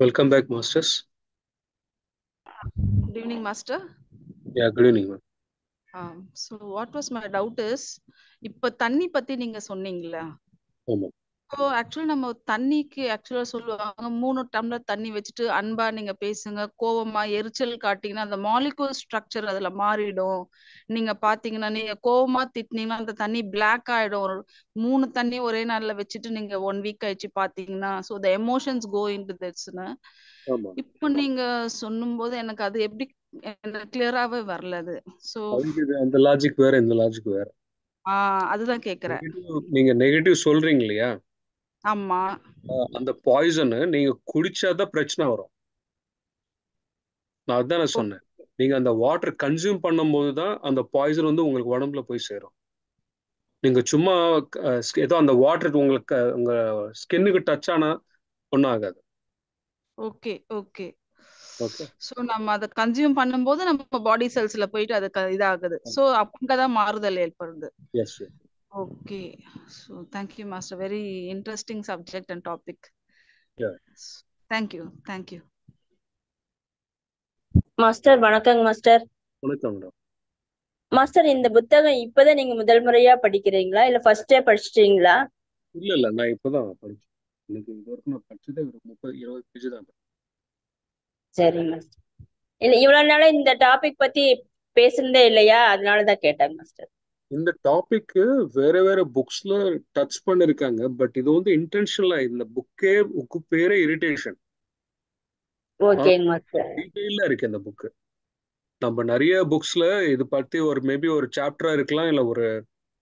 Welcome back, masters. Good evening, master. Yeah, good evening, ma'am. So what was my doubt is, இப்ப தண்ணி பத்தி நீங்க சொன்னீங்கல்ல. ஆமா. So actually நம்ம தண்ணிக்கு actually சொல்லுவாங்க 3 டம்ளர் தண்ணி வச்சுட்டு அன்பா நீங்க பேசுங்க, கோவமா எரிச்சல் காட்டிங்கன்னா அந்த மாலிகுல் ஸ்ட்ரக்சர் அதுல மாறிடும். நீங்க பாத்தீங்கன்னா நீங்க கோவமா திட்டினீங்கன்னா அந்த தண்ணி பிளாக் ஆயிடும். ஒரு 3 தண்ணி ஒரே நாள்ல வச்சுட்டு நீங்க 1 வீக் கழிச்சு பாத்தீங்கன்னா, so the emotions go into this-னு. ஆமா. இப்போ நீங்க சொல்லும்போது எனக்கு அது எப்படி எனக்கு கிளியராவே வரல அது. So அந்த லாஜிக் வேற, இந்த லாஜிக் வேற. அதுதான் கேக்குறேன். நீங்க நெகட்டிவ் சொல்றீங்க இல்லையா? ஆமா. அந்த பாய்சன் நீங்க குடிச்சாதான் பிரச்சனை வரும். நான் அதான் சொன்னேன். நீங்க அந்த வாட்டர் கன்சியூம் பண்ணும்போது தான் அந்த பாய்சன் வந்து உங்களுக்கு உடம்புல போய் சேரும். நீங்க சும்மா ஏதோ அந்த வாட்டர் உங்களுக்கு உங்க ஸ்கின்னுக்கு டச் ஆனா ஒன்றும் ஆகாது. Okay okay okay. சோ நம்ம அதை கன்சியூம் பண்ணும்போது நம்ம பாடி செல்ஸ்ல போயிட்டு அது இதாகுது. சோ அங்கதான் மாறுதல் ஏற்படுது. Yes. Okay. So thank you master. Very interesting subject and topic. Thank you. Master வணக்கங்க மாஸ்டர். வணக்கம் மேடம். மாஸ்டர் இந்த புத்தகம் இப்பதான் நீங்க முதல் முறையா படிக்கிறீங்களா இல்ல ஃபர்ஸ்டே படிச்சிட்டீங்களா? இல்ல நான் இப்பதான் படிச்சேன். எனக்கு இது வரைக்கும் நான் படிச்சதே ஒரு 30-20 பேஜ் தான். சரி மாஸ்டர். இல்ல இவ்வளவு நாளா இந்த டாபிக் பத்தி பேசுனதே இல்லையா, அதனாலதான் கேட்டேன் மாஸ்டர். இந்த டாபிக் வேற புக்ஸ்ல டச் பண்ணிருக்காங்க. பட் இது வந்து இன்டென்ஷனலா இந்த புக்கு பேரே இரிட்டேஷன். ஓகேங்க மாஸ்டர். டீடைலா இருக்கு இந்த புக்கு. நம்ம நிறைய புக்ஸ்ல இது பத்தி ஒரு மேபி ஒரு சாப்டரா இருக்கலாம், இல்ல ஒரு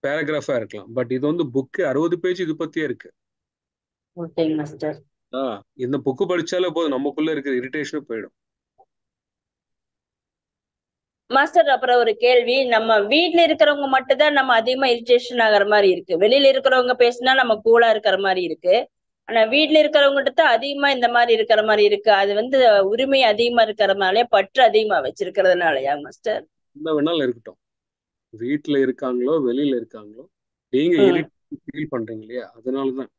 பேராகிராஃபா இருக்கலாம். பட் இது வந்து புக்கு 60 பேஜ் இது பத்தியே இருக்கு. ஓகேங்க மாஸ்டர். இந்த புக்கு படிச்சாலே போதும், நமக்குள்ள இருக்கிற இரிட்டேஷனும் போயிடும். மாஸ்டர் அப்புறம் ஒரு கேள்வி, நம்ம வீட்ல இருக்கிறவங்க மட்டும் தான் நம்ம அதிகமா இரிட்டேஷன் ஆகிற மாதிரி இருக்கு. வெளியில இருக்கிறவங்க பேசினா நம்ம கூலா இருக்கிற மாதிரி இருக்கு. ஆனா வீட்ல இருக்கிறவங்ககிட்ட தான் அதிகமா இந்த மாதிரி இருக்கிற மாதிரி இருக்கு. அது வந்து உரிமை அதிகமா இருக்கிறதுனாலயா, பற்று அதிகமா வச்சிருக்கிறதுனாலயா மாஸ்டர்? என்ன வேணாலும் இருக்கட்டும், வீட்டுல இருக்காங்களோ வெளியில இருக்காங்களோ, நீங்க ஃபீல் பண்றீங்க இல்லையா, அதனாலதான்.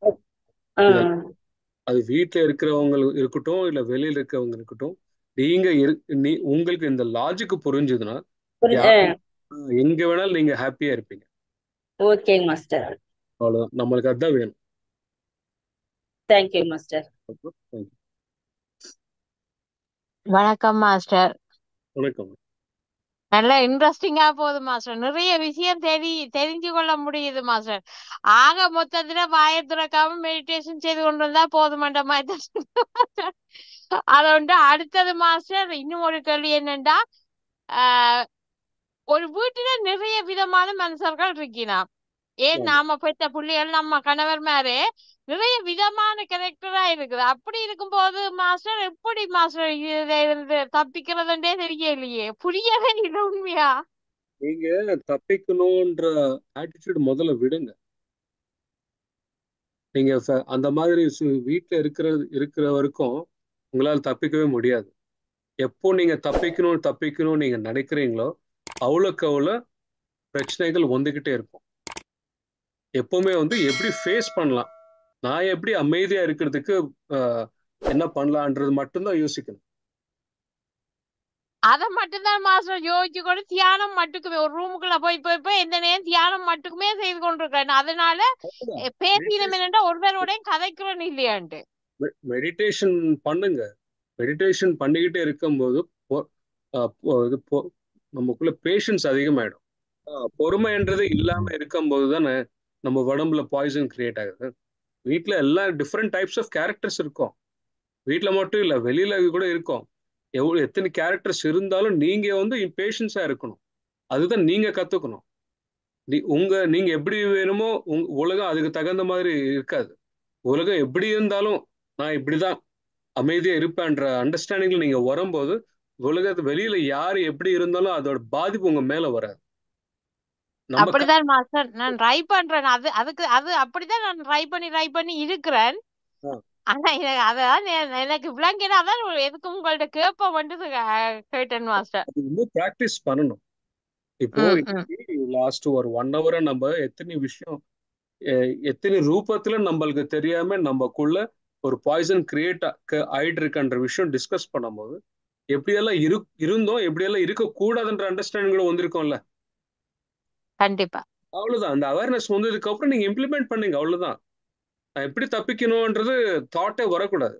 அது வீட்டுல இருக்கிறவங்க இருக்கட்டும் இல்ல வெளியில இருக்கிறவங்க இருக்கட்டும், நீங்க உங்களுக்கு இந்த லாஜிக் புரிஞ்சுதுன்னா எங்க வேணாலும் நீங்க ஹாப்பியா இருப்பீங்க. Okay master. அவ்வளவுதான், நம்மளுக்கு அதுதான் வேணும். Thank you master. வணக்கம் மாஸ்டர். வணக்கம். நல்லா இன்ட்ரெஸ்டிங்கா போகுது மாஸ்டர். நிறைய விஷயம் தெரிஞ்சு கொள்ள முடியுது மாஸ்டர். ஆக மொத்தத்துல வாயை துறக்காம மெடிடேஷன் செய்து கொண்டு வந்தா போதுமன்ற மாதிரி. அதை வந்து அடுத்தது மாஸ்டர் இன்னும் ஒரு கேள்வி என்னன்னா, ஒரு வீட்டுல நிறைய விதமான மனுஷர்கள் இருக்கலாம். ஏன் நாம பெற்ற பிள்ளைகள் நம்ம கணவர் மாதிரி நிறைய விதமான கேரக்டரா இருக்குது. அப்படி இருக்கும்போது மாஸ்டர் எப்படி மாஸ்டர் இதுல இருந்து தப்பிக்கிறதுன்றே தெரியலையே, புரியவே இல்லை உண்மையா. நீங்க தப்பிக்கணும்ன்ற ஆட்டிடியூட் முதல்ல விடுங்க. நீங்க அந்த மாதிரி வீட்டுல இருக்கிற வரைக்கும் உங்களால தப்பிக்கவே முடியாது. எப்போ நீங்க தப்பிக்கணும் நீங்க நினைக்கிறீங்களோ அவ்வளோக்கு அவ்வளோ பிரச்சனைகள் வந்துகிட்டே இருக்கும். எப்பவுமே வந்து எப்படி ஃபேஸ் பண்ணலாம், நான் எப்படி அமைதியா இருக்கிறதுக்கு என்ன பண்ணலான்றது மட்டும்தான் யோசிக்கணும். அதை மட்டும்தான் மாஸ்டர் யோசிச்சு கொண்டு தியானம் மட்டுக்குமே ஒரு ரூமுக்குள்ள போய் எந்த நேரம் தியானம் மட்டுக்குமே செய்து கொண்டிருக்கேன். அதனால பேசினம் என்னன்னா ஒருவரோட கதைக்கிறோம் இல்லையான்ட்டு. மெடிடேஷன் பண்ணுங்க. மெடிடேஷன் பண்ணிக்கிட்டே இருக்கும்போது நமக்குள்ள பேஷன்ஸ் அதிகமாயிடும். பொறுமைன்றது இல்லாம இருக்கும்போது தானே நம்ம உடம்புல பாய்சன் கிரியேட் ஆகுது. வீட்டுல எல்லாம் டிஃப்ரெண்ட் டைப்ஸ் ஆஃப் கேரக்டர்ஸ் இருக்கும். வீட்டுல மட்டும் இல்ல, வெளியில கூட இருக்கும். எத்தனை கேரக்டர்ஸ் இருந்தாலும் நீங்க வந்து பேஷன்ஸா இருக்கணும். அதுதான் நீங்க கத்துக்கணும். நீங்க எப்படி வேணுமோ உலகம் அதுக்கு தகுந்த மாதிரி இருக்காது. உலகம் எப்படி இருந்தாலும் நான் இப்படிதான் அமைதியா இருப்பேன்ற அண்டர்ஸ்டாண்டிங்ல நீங்க வரும்போது உலகத்து வெளியில யாரு எப்படி இருந்தாலும் அதோட பாதிப்பு உங்க மேல வராது. அப்படிதான் மாஸ்டர் நான் ட்ரை பண்றேன். அது அப்படிதான் நான் ட்ரை பண்ணி இருக்கிறேன். ஆனா அதான் எனக்கு விளங்கினா அதான் எதுக்கு உங்கள்ட்ட கேட்ப வந்து கேட்டேன் மாஸ்டர். இன்னும் பிராக்டிஸ் பண்ணணும். இப்போ லாஸ்ட் ஒரு 1 ஹவரா நம்ம எத்தனை விஷயம் எத்தனை ரூபத்துல நம்மளுக்கு தெரியாம நம்மக்குள்ள ஒரு பாய்சன் கிரியேட் ஆயிட்டு இருக்கின்ற விஷயம் டிஸ்கஸ் பண்ணும்போது எப்படியெல்லாம் இருந்தோம் எப்படியெல்லாம் இருக்கக்கூடாதுன்ற அண்டர்ஸ்டாண்டிங் கூட வந்திருக்கோம்ல. கண்டிப்பா. அவ்வளவுதான். அந்த அவேர்னஸ் வந்ததுக்கு அப்புறம் நீங்க இம்ப்ளிமெண்ட் பண்ணீங்க, அவ்வளவுதான். நான் எப்படி தப்பிக்கணும்ன்றது தாட்டே வரக்கூடாது.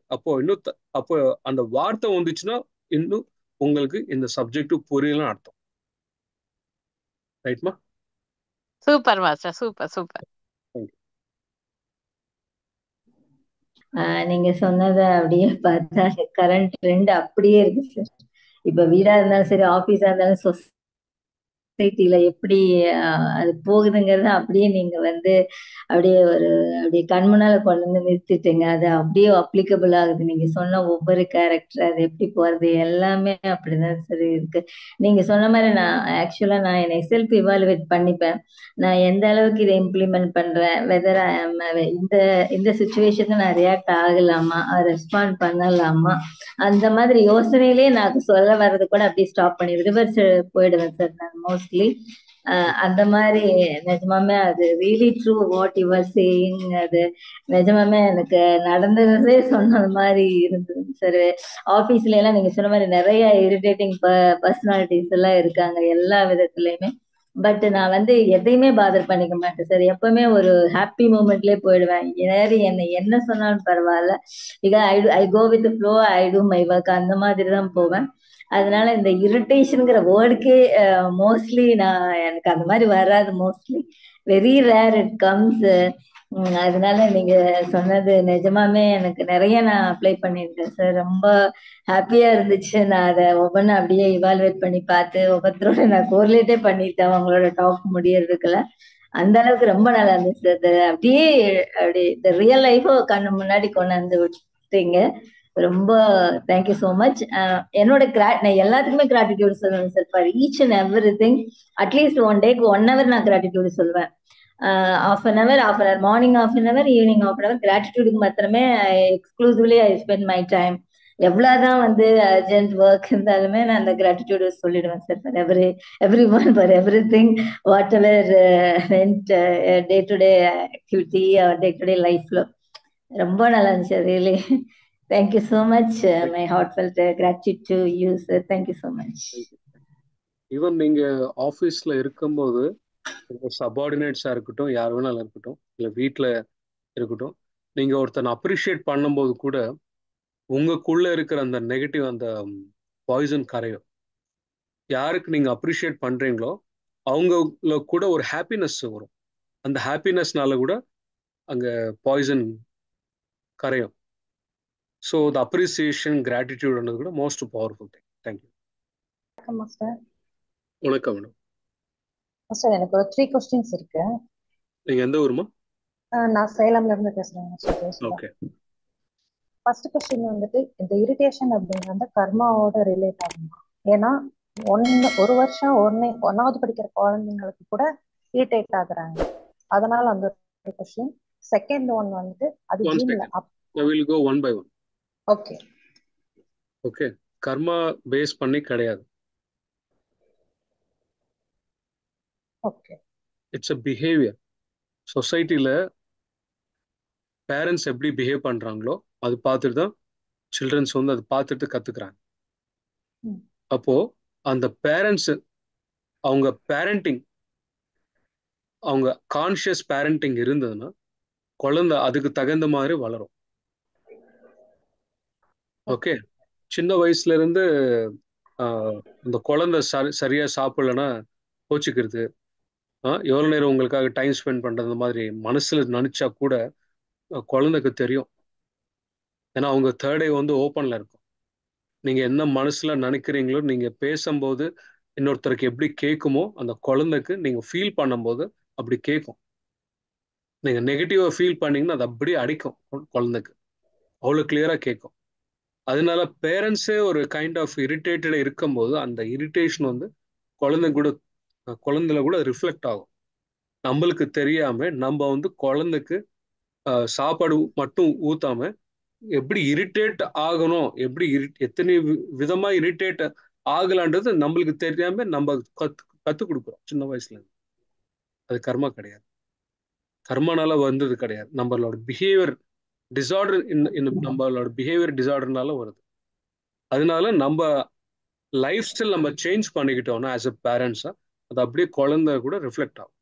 அப்போ அந்த வார்த்தை வந்துச்சுன்னா இன்னும் உங்களுக்கு இந்த சப்ஜெக்ட் புரியலாம் அர்த்தம். ரைட்மா? Super master, super super. நீங்க சொன்னதை அப்படியே பார்த்தா கரண்ட் ட்ரெண்ட் அப்படியே இருக்கு சார். இப்ப வீடா இருந்தாலும் சரி, ஆபீஸா இருந்தாலும் சொசைட்டில எப்படி அது போகுதுங்கிறத அப்படியே நீங்க வந்து அப்படியே அப்படியே கண் முன்னால கொண்டு வந்து நிறுத்திட்டுங்க. அது அப்படியே அப்ளிகபிள் ஆகுது. நீங்க சொன்ன ஒவ்வொரு கேரக்டர் அது எப்படி போறது எல்லாமே அப்படிதான் சரி இருக்கு. நீங்க சொன்ன மாதிரி நான் என்னை செல்ஃப் இவாலுவேட் பண்ணிப்பேன். நான் எந்த அளவுக்கு இதை இம்ப்ளிமெண்ட் பண்றேன், வெதர் இந்த சுச்சுவேஷனுக்கு நான் ரியாக்ட் ஆகலாமா, ரெஸ்பாண்ட் பண்ணலாமா, அந்த மாதிரி யோசனையிலேயே நான் சொல்ல வர்றது கூட அப்படியே ஸ்டாப் பண்ணி ரிவர்ஸ் போயிடுவேன் சார் நான் மோஸ்ட்லி. அந்த மாதிரி நிஜமாமே அது really true what you are saying. அது நிஜமாமே எனக்கு நடந்ததே சொன்னது மாதிரி இருந்தது சார். ஆஃபீஸ்ல எல்லாம் நீங்க சொன்ன மாதிரி நிறைய இரிட்டேட்டிங் பர்சனாலிட்டிஸ் எல்லாம் இருக்காங்க எல்லா விதத்துலயுமே. பட் நான் வந்து எதையுமே பாதர் பண்ணிக்க மாட்டேன் சார். எப்பவுமே ஒரு ஹாப்பி மூமெண்ட்லயே போயிடுவேன். என்ன சொன்னாலும் பரவாயில்ல, I go with flow, I do my work, அந்த மாதிரி தான் போவேன். அதனால இந்த இரிட்டேஷனுங்கிற வேர்டுக்கே மோஸ்ட்லி எனக்கு அந்த மாதிரி வராது. Mostly very rare it comes. அதனால நீங்க சொன்னது நிஜமாமே எனக்கு நிறைய நான் அப்ளை பண்ணியிருக்கேன் சார். ரொம்ப ஹாப்பியா இருந்துச்சு. நான் அதை ஒவ்வொன்றும் அப்படியே இவால்வேட் பண்ணி பார்த்து ஒவ்வொருத்தரோட நான் கோரிலேட்டே பண்ணிட்டேன் அவங்களோட டாக் முடியறதுக்குள்ள. அந்த அளவுக்கு ரொம்ப நல்லா இருந்துச்சு. அது அப்படியே இந்த ரியல் லைஃபோ கண்ணு முன்னாடி கொண்டு வந்து விட்டீங்க. ரொம்ப தேங்க்யூ ஸோ மச். என்னோட நான் எல்லாத்துக்குமே கிராட்டிடியூட் சொல்லுவேன் sir. For each and everything அட்லீஸ்ட் 1 டேக்கு 1 ஹவர் நான் கிராட்டிடியூட் சொல்லுவேன். half an hour, morning half an hour, evening half an hour கிராட்டிடியூடுக்கு மாத்திரமே exclusively I spend my time. எவ்வளவுதான் வந்து அர்ஜென்ட் ஒர்க் இருந்தாலுமே நான் அந்த கிராட்டிடியூட் சொல்லிடுவேன் sir. For everyone, for everything, whatever went day to day activity, day to day லைஃப்ல. ரொம்ப நல்லா இருந்துச்சு really. Thank you so much. My heartfelt gratitude to you sir. Thank you so much. Even நீங்க ஆஃபீஸ்ல இருக்கும்போது சபார்டினேட்ஸா இருக்கட்டும், யார் வேணாலும் இருக்கட்டும், இல்லை வீட்டில் இருக்கட்டும், நீங்க ஒருத்தனை அப்ரிஷியேட் பண்ணும்போது கூட உங்களுக்குள்ள இருக்கிற அந்த நெகட்டிவ், அந்த பாய்சன் கரையும். யாருக்கு நீங்க அப்ரிஷியேட் பண்றீங்களோ அவங்கள கூட ஒரு ஹாப்பினஸ் வரும். அந்த ஹாப்பினஸ்னால கூட அங்க பாய்சன் கரையும். ஸோ த அப்ரிசியேஷன், கிராட்டிடியூட் கூட மோஸ்ட் பவர்ஃபுல் திங். தேங்க்யூ. வணக்கம் மாஸ்டர். வணக்கம் மேடம். மாஸ்டர் எனக்கு ஒரு 3 கொஸ்டின்ஸ் இருக்கு. நீங்க எந்த ஊருமா? நான் சேலம்ல இருந்து பேசுறேன் மாஸ்டர். ஓகே. ஃபர்ஸ்ட் கொஸ்டின் வந்துட்டு இந்த இரிட்டேஷன் அப்படிங்கிறது கர்மாவோட ரிலேட் ஆகுமா? ஏன்னா ஒரு வருஷம் 1வது படிக்கிற குழந்தைங்களுக்கு கூட இரிட்டேட் ஆகுறாங்க. அதனால அந்த கொஸ்டின். செகண்ட் ஒன் வந்துட்டு அது ஜீன்ல. I will go one by one. Okay. Okay. கர்மா பேஸ் பண்ணி கிடையாது. ஓகே. It's a behaviour. சொசைட்டில பேரண்ட்ஸ் எப்படி பிஹேவ் பண்றாங்களோ அது பார்த்துட்டு தான் சில்ட்ரன்ஸ் வந்து அது பார்த்துட்டு கத்துக்கிறாங்க. அப்போ அந்த பேரண்ட்ஸ் அவங்க பேரண்டிங், அவங்க கான்ஷியஸ் பேரண்டிங் இருந்ததுன்னா குழந்தை அதுக்கு தகுந்த மாதிரி வளரும். ஓகே. சின்ன வயசுல இருந்து இந்த குழந்தை சரியா சாப்பிடலன்னா கோச்சிக்கிறது, எவ்வளவு நேரம் உங்களுக்காக டைம் ஸ்பெண்ட் பண்றது மாதிரி மனசுல நினைச்சா கூட குழந்தைக்கு தெரியும். ஏன்னா அவங்க தேர்ட் ஐ வந்து ஓப்பன்ல இருக்கும். நீங்க என்ன மனசுல நினைக்கிறீங்களோ, நீங்க பேசும்போது இன்னொருத்தருக்கு எப்படி கேட்குமோ அந்த குழந்தைக்கு நீங்க ஃபீல் பண்ணும்போது அப்படி கேட்கும். நீங்க நெகட்டிவா ஃபீல் பண்ணீங்கன்னா அது அப்படியே அடிக்கும் குழந்தைக்கு. அவ்வளவு கிளியரா கேட்கும். அதனால பேரண்ட்ஸே ஒரு கைண்ட் ஆஃப் இரிட்டேட்டட் இருக்கும்போது அந்த இரிட்டேஷன் வந்து குழந்தைல கூட ரிஃப்ளெக்ட் ஆகும். நம்மளுக்கு தெரியாம நம்ம வந்து குழந்தைக்கு சாப்பாடு மட்டும் ஊத்தாம எப்படி இரிட்டேட் ஆகணும், எப்படி எத்தனை விதமா இரிட்டேட் ஆகலான்றது நம்மளுக்கு தெரியாம நம்ம கற்றுக் கொடுக்குறோம் சின்ன வயசுல இருந்து. அது கர்மா கிடையாது, கர்மானால வந்தது கிடையாது. நம்மளோட பிஹேவியர் டிசார்டர் நம்மளோட பிஹேவியர் டிசார்டர்னால வருது. அதனால நம்ம லைஃப் ஸ்டைல் நம்ம சேஞ்ச் பண்ணிக்கிட்டோம்னா ஆஸ் அ பேரண்ட்ஸா அது அப்படியே குழந்தை கூட ரிஃப்ளெக்ட் ஆகும்.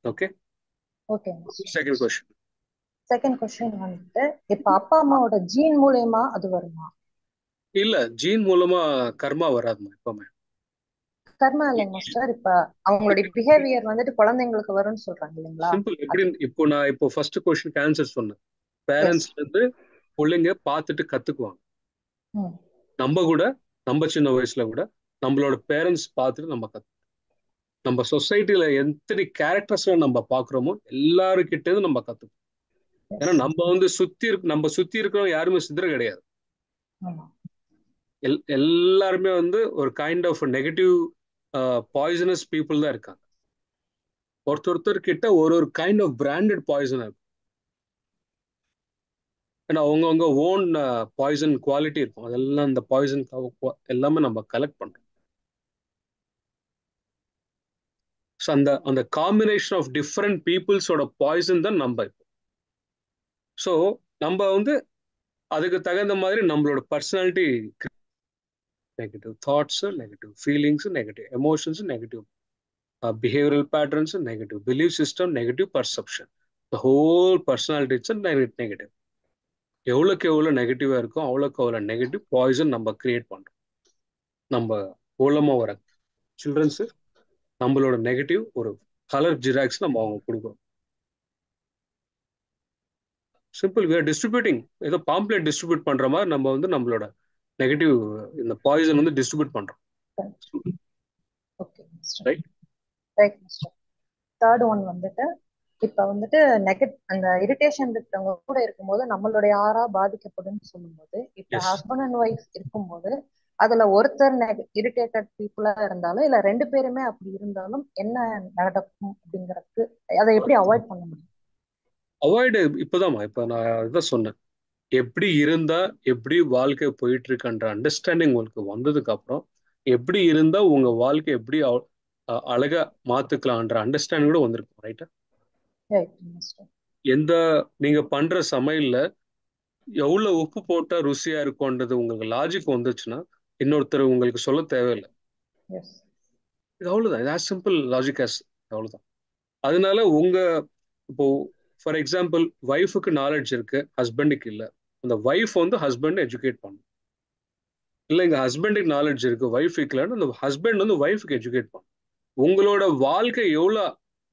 Okay, okay. Second question. Second question வந்துட்டு இப்ப அப்பா அம்மாவோட ஜீன் மூலயமா அது வருமா? இல்ல, ஜீன் மூலமா கர்மா வராதுமா எப்பவுமே. கர்மா இல்லைங்க மாஸ்டர், இப்ப அவங்களுடைய பிஹேவியர் வந்துட்டு குழந்தைங்களுக்கு வரும்னு சொல்றாங்க இல்லைங்களா? சிம்பிள். எப்படி இப்போ நான் இப்போ ஃபர்ஸ்ட் கொஸ்டினுக்கு ஆன்சர் சொன்னேன். எஸ். பேரண்ட்ஸ் வந்து பிள்ளைங்க பார்த்துட்டு கத்துக்குவாங்க. ம். நம்ம கூட நம்ம சின்ன வயசுல கூட நம்மளோட பேரண்ட்ஸ் பார்த்துட்டு நம்ம நம்ம சொசைட்டில எத்தனை கேரக்டர்ஸ்ல நம்ம பாக்குறோமோ எல்லாருக்கிட்ட இருந்து நம்ம கத்துக்கணும். ஏன்னா எஸ். நம்ம வந்து நம்ம சுத்தி இருக்கிறவங்க யாருமே சித்தர் கிடையாது. ஆமா. எல்லாருமே வந்து ஒரு kind of negative poisonous people தான் இருக்காங்க. ஒருத்தர் கிட்ட ஒரு கைண்ட் ஆஃப் பிராண்டட் பாய்சன் இருக்கும். ஏன்னா அவங்கவுங்க ஓன் பாய்சன் குவாலிட்டி இருக்கும். அதெல்லாம் இந்த பாய்சன் எல்லாமே நம்ம கலெக்ட் பண்றோம். ஸோ அந்த காம்பினேஷன் ஆஃப் டிஃப்ரெண்ட் பீப்புள்ஸோட பாய்சன் தான் நம்ம இப்போ. ஸோ நம்ம வந்து அதுக்கு தகுந்த மாதிரி நம்மளோட personality, negative thoughts, negative feelings, negative emotions, negative behavioural patterns, negative belief system, negative perception, the whole personality it's negative. எவ்வளோக்கு எவ்வளோ நெகட்டிவாக இருக்கும் அவ்வளோக்கு அவ்வளோ நெகட்டிவ் பாய்சன் நம்ம கிரியேட் பண்ணுறோம். நம்ம மூலமாக வர சில்ட்ரன்ஸு நம்மளோட நெகட்டிவ் ஒரு கலர் ஜிராக்ஸ் நம்ம அவங்க கொடுக்குறோம். Simple, we are distributing. ஏதோ பாம்ப்ளெட் டிஸ்ட்ரிபியூட் பண்ற மாதிரி நம்ம வந்து நம்மளோட நெகட்டிவ் இந்த பாய்சன் வந்து டிஸ்ட்ரிபியூட் பண்றோம். Okay master. Right master. Third one வந்துட்டு இப்ப வந்துட்டு அந்த இரிட்டேஷன் இருக்கிறவங்க கூட இருக்கும்போது நம்மளுடைய ஆறா பாதிக்கப்படும் சொல்லும்போது, இப்ப ஹஸ்பண்ட் அண்ட் ஒய்ஃப் இருக்கும்போது அதுல ஒருத்தர் இரிட்டேட்டட் பீப்புளா இருந்தாலும் இல்ல ரெண்டு பேருமே அப்படி இருந்தாலும் என்ன நடக்கும் அப்படிங்கறதுக்கு அதை எப்படி அவாய்ட் பண்ண முடியும்? அவாய்டு இப்போதாம்மா இப்போ நான் இதான் சொன்னேன். எப்படி இருந்தா எப்படி வாழ்க்கை போயிட்டு இருக்குன்ற அண்டர்ஸ்டாண்டிங் உங்களுக்கு வந்ததுக்கு அப்புறம் எப்படி இருந்தா உங்க வாழ்க்கை எப்படி அழகா மாத்துக்கலாம்ன்ற அண்டர்ஸ்டாண்டிங் கூட வந்திருக்கும். ரைட்டா? எந்த நீங்க பண்ற சமையல்ல எவ்வளவு உப்பு போட்டா ருசியா இருக்கும்ன்றது உங்களுக்கு லாஜிக் வந்துச்சுன்னா இன்னொருத்தர் உங்களுக்கு சொல்ல தேவையில்லை. இது அவ்வளவுதான். இது ஆஸ் சிம்பிள் லாஜிக் ஆஸ் அவ்வளவுதான். அதனால இப்போ ஃபார் எக்ஸாம்பிள் ஒய்ஃபுக்கு நாலேஜ் இருக்கு, ஹஸ்பண்டுக்கு இல்லை. அந்த ஒய்ஃப் வந்து ஹஸ்பண்ட் எஜுகேட் பண்ணும். இல்லை எங்க ஹஸ்பண்டுக்கு நாலேஜ் இருக்கு ஒய்ஃபுக்கு இல்லைன்னு அந்த ஹஸ்பண்ட் வந்து ஒய்ஃபுக்கு எஜுகேட் பண்ணும். உங்களோட வாழ்க்கை எவ்வளோ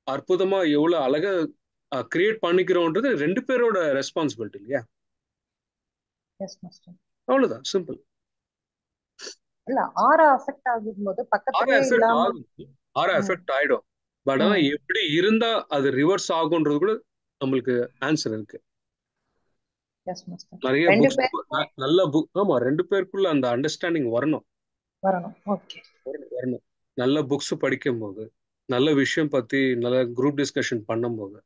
அற்புதமா எவ்வளோ அழகா கிரியேட் பண்ணிக்கிறோன்றது ரெண்டு பேரோட ரெஸ்பான்சிபிலிட்டி இல்லையா? அவ்வளவுதான், சிம்பிள். இல்ல ஆரா அஃபெக்ட் ஆகும்போது பக்கத்துலயே இல்லாம ஆரா எஃபெக்ட் ஆயிடும். பட் ஆனா எப்படி இருந்தா அது ரிவர்ஸ் ஆகும்ன்றது கூட நம்மளுக்கு ஆன்சர் இருக்கு. நிறைய நல்ல புக். ஆமா, ரெண்டு பேருக்குள்ள அந்த அண்டர்ஸ்டாண்டிங் வரணும். நல்ல புக்ஸ் படிக்கும் போது, நல்ல விஷயம் பத்தி நல்ல குரூப் டிஸ்கஷன் பண்ணும்போது,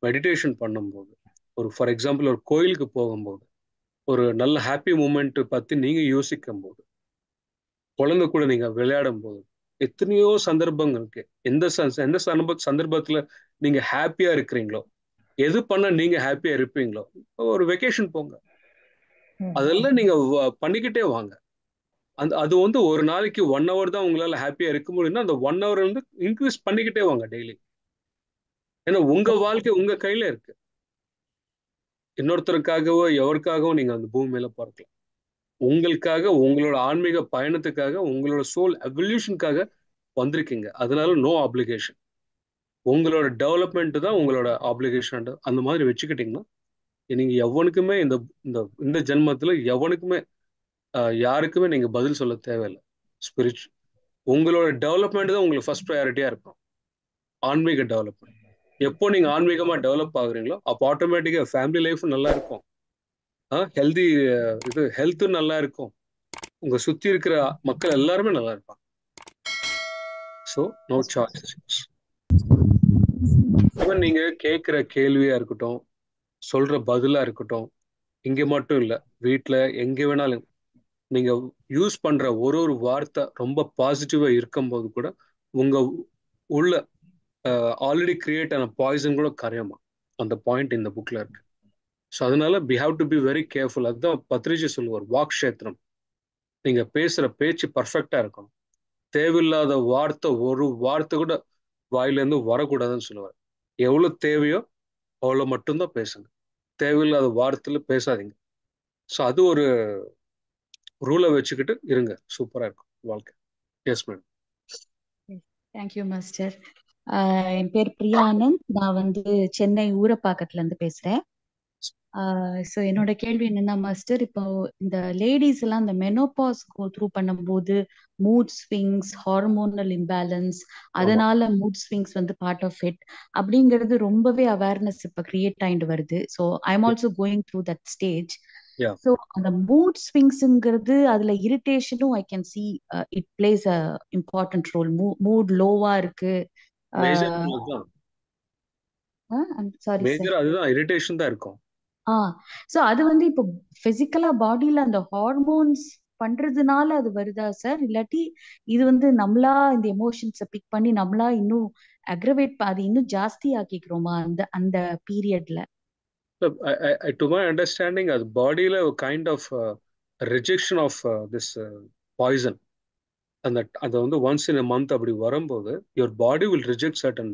மெடிடேஷன் பண்ணும்போது, ஒரு ஃபார் எக்ஸாம்பிள் ஒரு கோயிலுக்கு போகும்போது, ஒரு நல்ல ஹாப்பி மூமெண்ட் பத்தி நீங்க யோசிக்கும் போது, குழந்தை கூட நீங்க விளையாடும் போது, எத்தனையோ சந்தர்ப்பங்கள் இருக்கு. எந்த சந்தர்ப்பத்துல நீங்க ஹாப்பியா இருக்கிறீங்களோ, எது பண்ண நீங்க ஹாப்பியா இருப்பீங்களோ, ஒரு வெக்கேஷன் போங்க, அதெல்லாம் நீங்க பண்ணிக்கிட்டே வாங்க. அது வந்து ஒரு நாளைக்கு 1 hour தான் உங்களால ஹாப்பியா இருக்க முடியும்னா அந்த 1 hour வந்து இன்க்ரீஸ் பண்ணிக்கிட்டே வாங்க டெய்லி. ஏன்னா உங்க வாழ்க்கை உங்க கையில இருக்கு. இன்னொருத்தருக்காகவோ எவருக்காகவோ நீங்க அந்த பூமி மேல பார்க்கலாம். உங்களுக்காக, உங்களோட ஆன்மீக பயணத்துக்காக, உங்களோட சோல் எவல்யூஷனுக்காக வந்திருக்கீங்க. அதனால நோ ஆப்ளிகேஷன். உங்களோட டெவலப்மெண்ட் தான் உங்களோட ஆப்ளிகேஷன். அந்த மாதிரி வச்சுக்கிட்டீங்கன்னா நீங்க எவனுக்குமே இந்த ஜென்மத்துல எவனுக்குமே யாருக்குமே நீங்க பதில் சொல்ல தேவையில்லை. ஸ்பிரிச்சுவல் உங்களோட டெவலப்மெண்ட் தான் உங்களுக்கு ஃபர்ஸ்ட் ப்ரையாரிட்டியா இருக்கும். ஆன்மீக டெவலப்மெண்ட். எப்போ நீங்க ஆன்மீகமா டெவலப் ஆகுறீங்களோ அப்போ ஆட்டோமேட்டிக்கா ஃபேமிலி லைஃப் நல்லா இருக்கும், ஹெல்த்தும் நல்லா இருக்கும், உங்க சுத்தி இருக்கிற மக்கள் எல்லாருமே நல்லா இருப்பாங்க. So no choice. ஈவன் நீங்க கேட்கிற கேள்வியா இருக்கட்டும், சொல்ற பதிலா இருக்கட்டும், இங்க மட்டும் இல்லை, வீட்டுல எங்க வேணாலும் நீங்க யூஸ் பண்ற ஒரு வார்த்தை ரொம்ப பாசிட்டிவா இருக்கும் போது கூட உங்க உள்ள ஆல்ரெடி கிரியேட் ஆன பாய்சன் கூட கரையுமா. அந்த பாயிண்ட் இந்த புக்ல இருக்கு. ஸோ அதனால we have to be very careful. அதுதான் பத்ரிஜி சொல்லுவார், வாக் கஷேத்திரம். நீங்க பேசுற பேச்சு பர்ஃபெக்டா இருக்கணும். தேவையில்லாத வார்த்தை, ஒரு வார்த்தை கூட வாயிலேருந்து வரக்கூடாதுன்னு சொல்லுவார். எவ்வளவு தேவையோ அவ்வளோ மட்டும்தான் பேசுங்க, தேவையில்லாத வார்த்தையில பேசாதீங்க. ஸோ அது ஒரு ரூலை வச்சுக்கிட்டு இருங்க, சூப்பரா இருக்கும் வாழ்க்கை. Yes madam. Thank you master. என் பேர் பிரியா ஆனந்த். நான் வந்து சென்னை ஊரப்பாக்கத்துல இருந்து பேசுறேன். ஸோ என்னோட கேள்வி என்னன்னா மாஸ்டர், இப்போ இந்த லேடிஸ் எல்லாம் இந்த மெனோபாஸ் கோ த்ரூ பண்ணும்போது மூட் ஸ்விங்ஸ், ஹார்மோனல் இம்பேலன்ஸ், அதனால மூட் ஸ்விங்ஸ் வந்து பார்ட் ஆஃப் இட் அப்படிங்கிறது ரொம்பவே அவேர்னஸ் இப்போ கிரியேட் ஆயிட்டு வருது. So I am also going through that stage. So அந்த மூட் ஸ்விங்ஸ்ங்கிறது அதுல இரிட்டேஷனும் I can see it plays a important role. Mood லோவா இருக்கு. சாரி சார், அதுதான் இரிட்டேஷன் தான் இருக்கும். சோ அது வந்து இப்போ பிசிக்கலா பாடியில அந்த ஹார்மோன்ஸ் பண்றதுனால அது வருதா சார், இல்லாட்டி இது வந்து நம்மளா இந்த எமோஷன்ஸை பிக் பண்ணி நம்மளா இன்னும் அக்ரவேட் அது இன்னும் ஜாஸ்தி ஆக்கிக்கிறோமா அந்த அந்த பீரியட்ல? To my understanding, அது பாடியில kind of rejection of this poison. அது வந்து ஒன்ஸ் இன் a month அப்படி வரும்போது your body will reject certain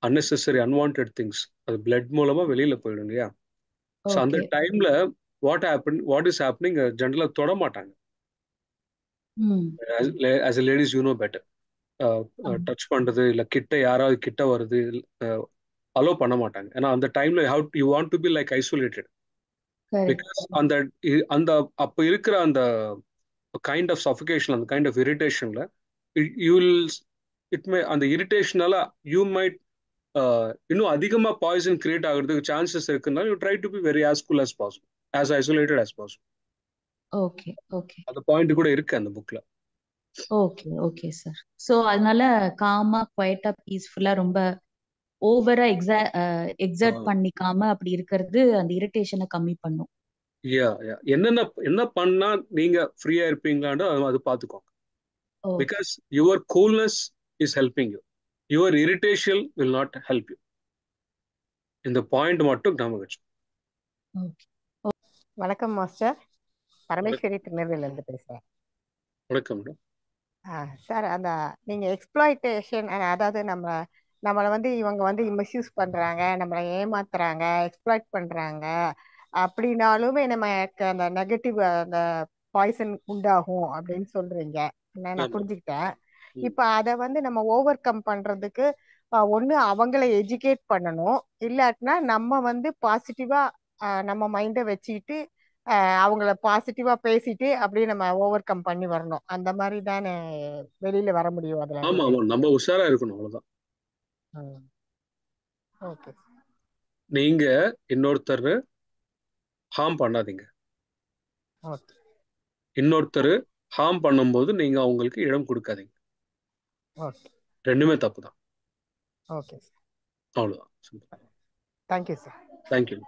unnecessary unwanted things. அது பிளட் மூலமா வெளியில போயிடும் இல்லையா. ஸோ அந்த டைம்ல வாட் இஸ் ஹேப்பனிங், ஜென்ரலாக தொட மாட்டாங்க. As a ladies you know better. Touch பண்றது இல்லை கிட்ட யாராவது கிட்ட வருது அலோ பண்ண மாட்டாங்க. ஏன்னா அந்த டைம்ல you want to be like isolated. Because அந்த அந்த அப்போ இருக்கிற அந்த கைண்ட் ஆஃப் சஃபிகேஷன், அந்த கைண்ட் ஆஃப் இரிட்டேஷன்ல யூ வில் அந்த இரிட்டேஷனால யூ மைட் இன்னும் அதிகமா பாய்சன் கிரியேட் ஆகிறதுக்கு சான்சஸ் இருக்குன்னா you try to be very as cool as possible, as isolated as possible. Okay okay, அந்த பாயிண்ட் கூட இருக்கு அந்த புக்ல. Okay okay sir. சோ அதனால காமா குவைட்டா பீஸ்ஃபுல்லா ரொம்ப ஓவரா எக்ஸர்ட் பண்ணிக்காம அப்படி இருக்கிறது அந்த இரிட்டேஷனை கம்மி பண்ணும். என்ன பண்ணா நீங்க ஃப்ரீயா இருப்பீங்களான்னு அது பாத்துக்கோங்க. Because your coolness is helping you, your irritation will not help you. இந்த பாயிண்ட் மட்டும் ஞாபகம் வச்சு. வணக்கம் மாஸ்டர், பரமேஸ்வரி திருநெல்வேலியில இருந்து பேசுறேன். வணக்கம் மேடம். சார், அந்த நீங்க எக்ஸ்ப்ளாய்டேஷன், அதாவது நம்மளை வந்து இவங்க வந்து மிஸ்யூஸ் பண்றாங்க, நம்மளை ஏமாத்துறாங்க, எக்ஸ்ப்ளாய்ட் பண்றாங்க அப்படின்னாலுமே நமக்கு அந்த நெகட்டிவ் அந்த பாய்சன் உண்டாகும் அப்படின்னு சொல்றீங்க. நான் புரிஞ்சுக்கிட்டேன். இப்ப அத வந்து நம்ம ஓவர் கம் பண்றதுக்கு ஒண்ணு அவங்கள எஜுகேட் பண்ணணும், இல்லாட்டினா நம்ம வந்து பாசிட்டிவா நம்ம மைண்ட வச்சுக்கிட்டு அவங்கள பாசிட்டிவா பேசிட்டு அப்படியே நம்ம ஓவர் கம் பண்ணி வரணும். அந்த மாதிரி தானே வெளியில வர முடியும் அதுல. ஆமா ஆமா, நம்ம உஷாரா இருக்கணும், அவ்வளவுதான். ஓகே. நீங்க இன்னொருத்தர் ஹார்ம் பண்ணாதீங்க. ஓகே. இன்னொருத்தர் ஹார்ம் பண்ணும்போது நீங்க அவங்களுக்கு இடம் கொடுக்காதீங்க. ஓகே. ரெண்டுமே தப்பு தான். ஓகே சார், அவ்வளவுதான். Thank you sir. தேங்க்யூ.